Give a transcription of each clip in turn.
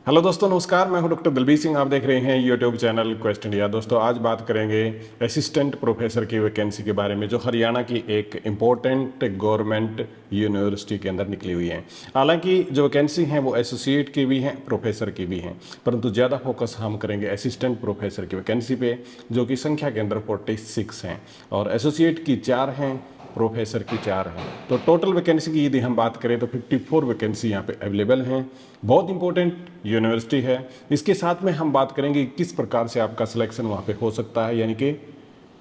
Hello दोस्तों, नमस्कार। मैं हूं डॉक्टर दलबीर सिंह। आप देख रहे हैं यूट्यूब चैनल क्वेस्ट इंडिया। दोस्तों, आज बात करेंगे असिस्टेंट प्रोफेसर की वैकेंसी के बारे में, जो हरियाणा की एक इम्पोर्टेंट गवर्नमेंट यूनिवर्सिटी के अंदर निकली हुई है। हालांकि जो वैकेंसी हैं वो एसोसिएट की भी हैं, प्रोफेसर की भी हैं, परंतु ज़्यादा फोकस हम करेंगे असिस्टेंट प्रोफेसर की वैकेंसी पे, जो कि संख्या के अंदर 46 हैं और एसोसिएट की 4 हैं, प्रोफेसर की 4 हैं। तो टोटल वैकेंसी की यदि हम बात करें तो 54 वैकेंसी यहाँ पे अवेलेबल हैं। बहुत इंपॉर्टेंट यूनिवर्सिटी है। इसके साथ में हम बात करेंगे किस प्रकार से आपका सिलेक्शन वहाँ पे हो सकता है, यानी कि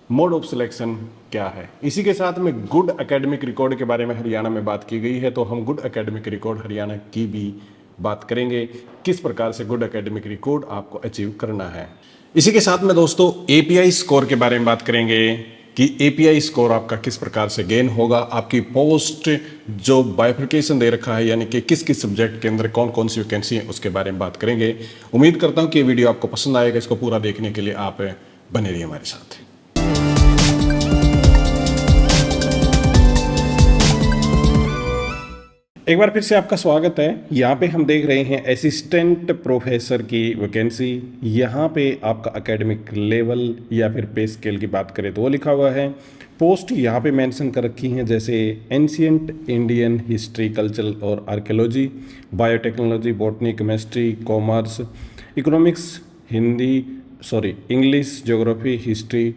मोड ऑफ सिलेक्शन क्या है। इसी के साथ में गुड एकेडमिक रिकॉर्ड के बारे में हरियाणा में बात की गई है, तो हम गुड एकेडमिक रिकॉर्ड हरियाणा की भी बात करेंगे, किस प्रकार से गुड एकेडमिक रिकॉर्ड आपको अचीव करना है। इसी के साथ में दोस्तों एपीआई स्कोर के बारे में बात करेंगे कि एपीआई स्कोर आपका किस प्रकार से गेन होगा। आपकी पोस्ट जो बाइफर्केशन दे रखा है, यानी कि किस किस सब्जेक्ट के अंदर कौन कौन सी वैकेंसी है, उसके बारे में बात करेंगे। उम्मीद करता हूं कि ये वीडियो आपको पसंद आएगा। इसको पूरा देखने के लिए आप बने रहिए हमारे साथ। एक बार फिर से आपका स्वागत है। यहाँ पे हम देख रहे हैं असिस्टेंट प्रोफेसर की वैकेंसी। यहाँ पे आपका एकेडमिक लेवल या फिर पे स्केल की बात करें तो वो लिखा हुआ है। पोस्ट यहाँ पे मेंशन कर रखी हैं, जैसे एंशियंट इंडियन हिस्ट्री, कल्चरल और archaeology, biotechnology, botany, chemistry, commerce, economics, English, geography, history,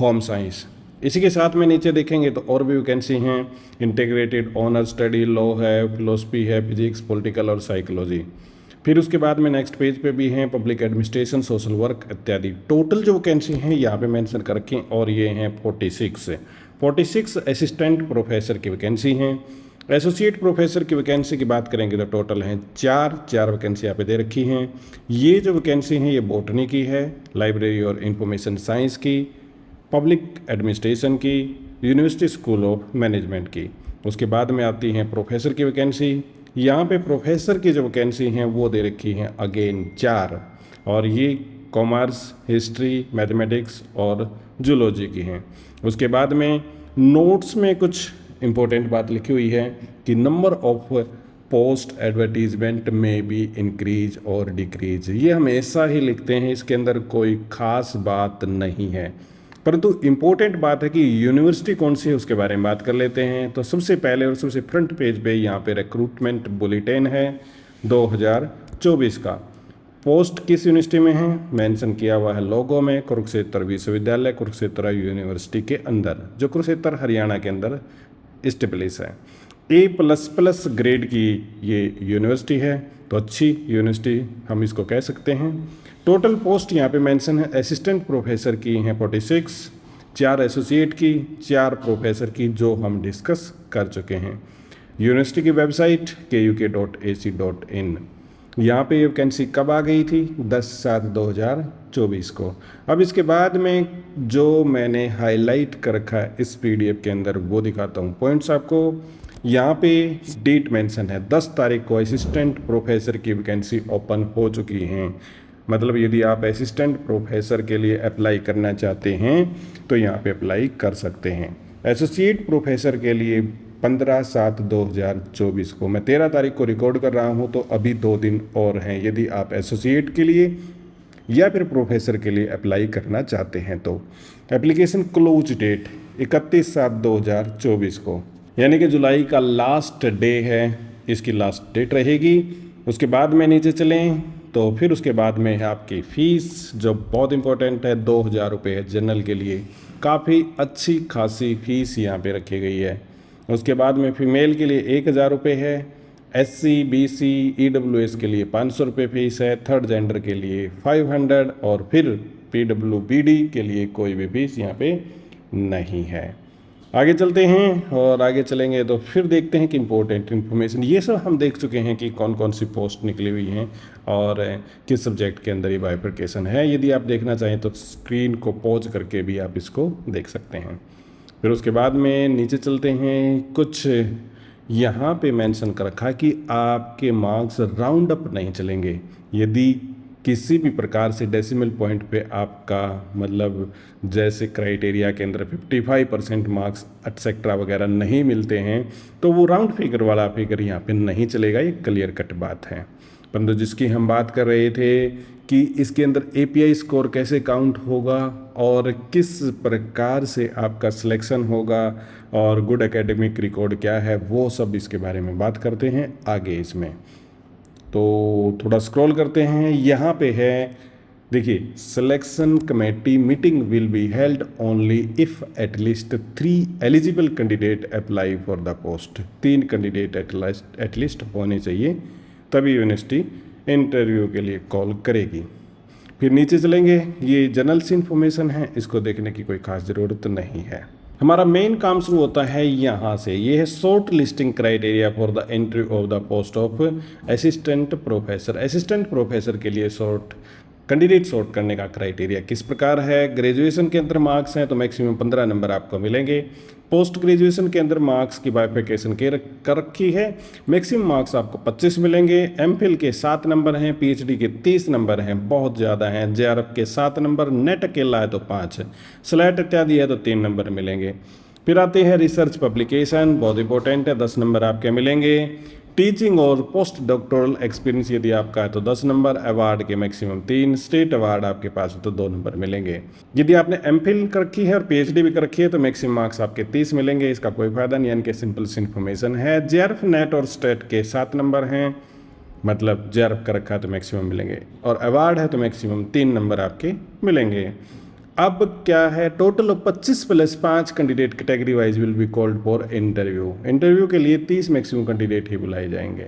home science. इसी के साथ में नीचे देखेंगे तो और भी वैकेंसी हैं। इंटीग्रेटेड ऑनर स्टडी, लॉ है, फिलोसफी है, फिजिक्स, पॉलिटिकल और साइकोलॉजी। फिर उसके बाद में नेक्स्ट पेज पे भी हैं पब्लिक एडमिनिस्ट्रेशन, सोशल वर्क इत्यादि। टोटल जो वैकेंसी हैं यहाँ पे मेंशन कर रखी हैं और ये हैं 46 असिस्टेंट प्रोफेसर की वैकेंसी हैं। एसोसिएट प्रोफेसर की वैकेंसी की बात करेंगे तो टोटल हैं चार वैकेंसी यहाँ पे दे रखी हैं। ये जो वैकेंसी हैं ये बॉटनी की है, लाइब्रेरी और इंफॉर्मेशन साइंस की, पब्लिक एडमिनिस्ट्रेशन की, यूनिवर्सिटी स्कूल ऑफ मैनेजमेंट की। उसके बाद में आती हैं प्रोफेसर की वैकेंसी। यहाँ पे प्रोफेसर की जो वैकेंसी हैं वो दे रखी हैं अगेन 4, और ये कॉमर्स, हिस्ट्री, मैथमेटिक्स और जूलॉजी की हैं। उसके बाद में नोट्स में कुछ इंपॉर्टेंट बात लिखी हुई है कि नंबर ऑफ पोस्ट एडवर्टीजमेंट में भी इंक्रीज और डिक्रीज। ये हमेशा ही लिखते हैं, इसके अंदर कोई खास बात नहीं है, परंतु इम्पोर्टेंट बात है कि यूनिवर्सिटी कौन सी है उसके बारे में बात कर लेते हैं। तो सबसे पहले और सबसे फ्रंट पेज पे यहाँ पे रिक्रूटमेंट बुलेटिन है 2024 का। पोस्ट किस यूनिवर्सिटी में है मेंशन किया हुआ है लोगो में, कुरुक्षेत्र विश्वविद्यालय, कुरुक्षेत्र यूनिवर्सिटी के अंदर, जो कुरुक्षेत्र हरियाणा के अंदर स्टेब्लिश है। A++ ग्रेड की ये यूनिवर्सिटी है, तो अच्छी यूनिवर्सिटी हम इसको कह सकते हैं। टोटल पोस्ट यहाँ पे मेंशन है असिस्टेंट प्रोफेसर की हैं 46, 4 एसोसिएट की, 4 प्रोफेसर की, जो हम डिस्कस कर चुके हैं। यूनिवर्सिटी की वेबसाइट kuk.ac.in। यहाँ पे ये वैकेंसी कब आ गई थी? 10/7/2024 को। अब इसके बाद में जो मैंने हाईलाइट कर रखा है इस PDF के अंदर वो दिखाता हूँ पॉइंट्स आपको। यहाँ पे डेट मेंशन है 10 तारीख को असिस्टेंट प्रोफेसर की वैकेंसी ओपन हो चुकी हैं। मतलब यदि आप असिस्टेंट प्रोफेसर के लिए अप्लाई करना चाहते हैं तो यहाँ पे अप्लाई कर सकते हैं। एसोसिएट प्रोफेसर के लिए 15/7/2024 को, मैं 13 तारीख को रिकॉर्ड कर रहा हूँ, तो अभी 2 दिन और हैं। यदि आप एसोसिएट के लिए या फिर प्रोफेसर के लिए अप्लाई करना चाहते हैं तो एप्लीकेशन क्लोज डेट 31/7/2024 को, यानी कि जुलाई का लास्ट डे है, इसकी लास्ट डेट रहेगी। उसके बाद में नीचे चलें तो फिर उसके बाद में आपकी फ़ीस जो बहुत इंपॉर्टेंट है 2000 रुपये है जनरल के लिए। काफ़ी अच्छी खासी फ़ीस यहाँ पे रखी गई है। उसके बाद में फीमेल के लिए 1000 रुपये है, SC BC EWS के लिए 500 रुपये फ़ीस है, थर्ड जेंडर के लिए 500, और फिर PWBD के लिए कोई भी फ़ीस यहाँ पे नहीं है। आगे चलते हैं और आगे चलेंगे तो फिर देखते हैं कि इम्पोर्टेंट इन्फॉर्मेशन, ये सब हम देख चुके हैं कि कौन कौन सी पोस्ट निकली हुई हैं और किस सब्जेक्ट के अंदर ये बाइफर्केशन है। यदि आप देखना चाहें तो स्क्रीन को पॉज करके भी आप इसको देख सकते हैं। फिर उसके बाद में नीचे चलते हैं। कुछ यहाँ पे मेंशन कर रखा है कि आपके मार्क्स राउंड अप नहीं चलेंगे। यदि किसी भी प्रकार से डेसिमल पॉइंट पे आपका मतलब जैसे क्राइटेरिया के अंदर 55% मार्क्स एटसेट्रा वगैरह नहीं मिलते हैं तो वो राउंड फिगर वाला फिगर यहाँ पे नहीं चलेगा, ये क्लियर कट बात है। परंतु जिसकी हम बात कर रहे थे कि इसके अंदर API स्कोर कैसे काउंट होगा और किस प्रकार से आपका सिलेक्शन होगा और गुड एकेडमिक रिकॉर्ड क्या है, वो सब इसके बारे में बात करते हैं आगे इसमें। तो थोड़ा स्क्रॉल करते हैं, यहाँ पे है देखिए, selection committee meeting will be held only if at least 3 eligible candidate apply for the post. 3 candidate at least होने चाहिए, तभी यूनिवर्सिटी इंटरव्यू के लिए कॉल करेगी। फिर नीचे चलेंगे, ये जनरल्स इन्फॉर्मेशन है, इसको देखने की कोई खास ज़रूरत नहीं है। हमारा मेन काम शुरू होता है यहाँ से, ये है short listing criteria for the interview of the post of assistant professor. Assistant professor के लिए कैंडिडेट सॉर्ट करने का क्राइटेरिया किस प्रकार है। ग्रेजुएशन के अंदर मार्क्स हैं तो मैक्सिमम 15 नंबर आपको मिलेंगे। पोस्ट ग्रेजुएशन के अंदर मार्क्स की बाइफिकेशन कर रखी है, मैक्सिमम मार्क्स आपको 25 मिलेंगे। एमफिल के 7 नंबर हैं, PhD के 30 नंबर हैं, बहुत ज़्यादा हैं। JRF के 7 नंबर, नेट अकेला है तो 5 है, स्लैट इत्यादि है तो 3 नंबर मिलेंगे। फिर आते हैं रिसर्च पब्लिकेशन, बहुत इंपॉर्टेंट है, 10 नंबर आपके मिलेंगे। टीचिंग और पोस्ट डॉक्टोरल एक्सपीरियंस यदि आपका है तो 10 नंबर, अवार्ड के मैक्सिमम 3, स्टेट अवार्ड आपके पास है तो 2 नंबर मिलेंगे। यदि आपने एमफिल कर रखी है और PhD भी कर रखी है तो मैक्सिमम मार्क्स आपके 30 मिलेंगे, इसका कोई फायदा नहीं, यानी कि सिंपल सी इन्फॉर्मेशन है। JRF नेट और स्टेट के 7 नंबर हैं, मतलब JRF कर रखा है तो मैक्सिमम मिलेंगे, और अवार्ड है तो मैक्सिमम 3 नंबर आपके मिलेंगे। अब क्या है, total of 25 + 5 candidate category wise will be called for interview. Interview के लिए 30 मैक्सिमम कैंडिडेट ही बुलाए जाएंगे।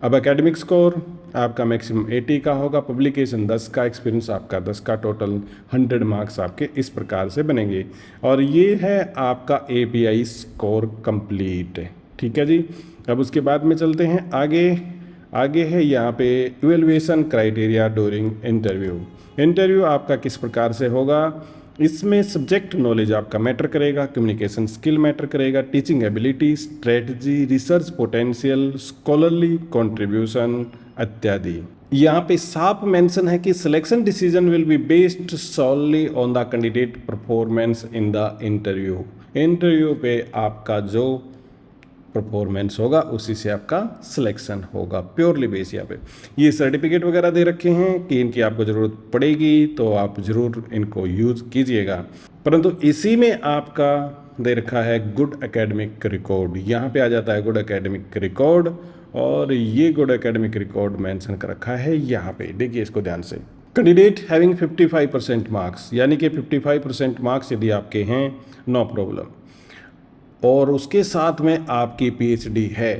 अब एकेडमिक स्कोर आपका मैक्सिमम 80 का होगा, पब्लिकेशन 10 का, एक्सपीरियंस आपका 10 का, टोटल 100 मार्क्स आपके इस प्रकार से बनेंगे। और ये है आपका API स्कोर कंप्लीट, ठीक है जी। अब उसके बाद में चलते हैं आगे है यहाँ पे evaluation criteria during interview. Interview आपका किस प्रकार से होगा, इसमें सब्जेक्ट नॉलेज आपका मैटर करेगा, कम्युनिकेशन स्किल मैटर करेगा, teaching ability, strategy, research potential, scholarly contribution इत्यादि। यहाँ पे साफ मेंशन है कि selection decision will be based solely on the candidate performance in the interview. Interview पे आपका जो परफॉर्मेंस होगा उसी से आपका सिलेक्शन होगा, प्योरली बेस। यहाँ पे ये सर्टिफिकेट वगैरह दे रखे हैं कि इनकी आपको ज़रूरत पड़ेगी तो आप ज़रूर इनको यूज़ कीजिएगा, परंतु इसी में आपका दे रखा है गुड एकेडमिक रिकॉर्ड। यहाँ पे आ जाता है गुड एकेडमिक रिकॉर्ड, और ये गुड एकेडमिक रिकॉर्ड मेंशन कर रखा है यहाँ पे, देखिए इसको ध्यान से। कैंडिडेट हैविंग 55% मार्क्स, यानी कि 55% मार्क्स यदि आपके हैं, नो प्रॉब्लम, और उसके साथ में आपकी PhD है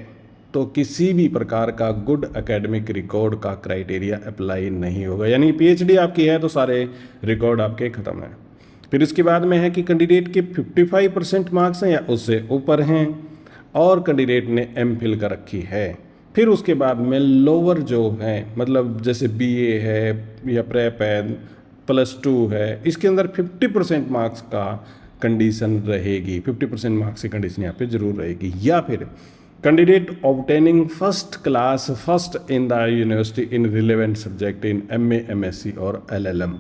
तो किसी भी प्रकार का गुड एकेडमिक रिकॉर्ड का क्राइटेरिया अप्लाई नहीं होगा, यानी PhD आपकी है तो सारे रिकॉर्ड आपके ख़त्म हैं। फिर इसके बाद में है कि कैंडिडेट के 55% मार्क्स हैं या उससे ऊपर हैं और कैंडिडेट ने MPhil कर रखी है। फिर उसके बाद में लोअर जो है, मतलब जैसे BA है या प्रेप है, +2 है, इसके अंदर 50% मार्क्स का कंडीशन रहेगी, 50% मार्क्स की कंडीशन यहाँ पे जरूर रहेगी। या फिर candidate obtaining first class first in the university in relevant subject in MA, MSc और LLM।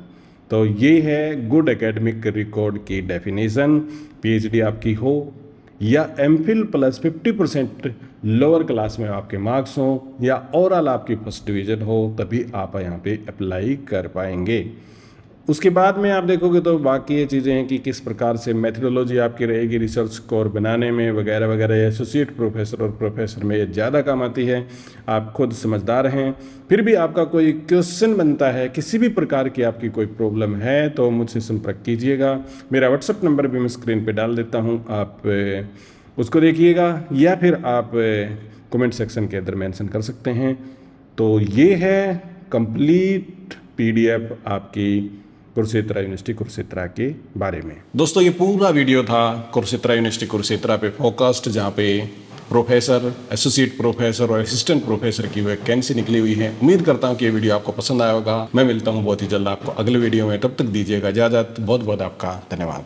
तो ये है गुड एकेडमिक रिकॉर्ड की डेफिनेशन। PhD आपकी हो या MPhil + 50% लोअर क्लास में आपके मार्क्स हो या ओवरऑल आपकी फर्स्ट डिवीजन हो, तभी आप यहाँ पे अप्लाई कर पाएंगे। उसके बाद में आप देखोगे तो बाकी ये चीज़ें हैं कि किस प्रकार से मेथडोलॉजी आपकी रहेगी रिसर्च स्कोर बनाने में वगैरह वगैरह। एसोसिएट प्रोफेसर और प्रोफेसर में ये ज़्यादा काम आती है, आप खुद समझदार हैं। फिर भी आपका कोई क्वेश्चन बनता है, किसी भी प्रकार की आपकी कोई प्रॉब्लम है तो मुझसे संपर्क कीजिएगा। मेरा व्हाट्सअप नंबर भी मैं स्क्रीन पर डाल देता हूँ, आप उसको देखिएगा या फिर आप कमेंट सेक्शन के अंदर मेंशन कर सकते हैं। तो ये है कंप्लीट PDF आपकी कुरुक्षेत्र यूनिवर्सिटी कुरुक्षेत्र के बारे में। दोस्तों ये पूरा वीडियो था कुरुक्षेत्र यूनिवर्सिटी कुरुक्षेत्र पे फोकस्ड, जहाँ पे प्रोफेसर, एसोसिएट प्रोफेसर और असिस्टेंट प्रोफेसर की वैकेंसी निकली हुई है। उम्मीद करता हूँ कि ये वीडियो आपको पसंद आया होगा। मैं मिलता हूँ बहुत ही जल्द आपको अगले वीडियो में, तब तक दीजिएगा इजाज़त। बहुत बहुत आपका धन्यवाद।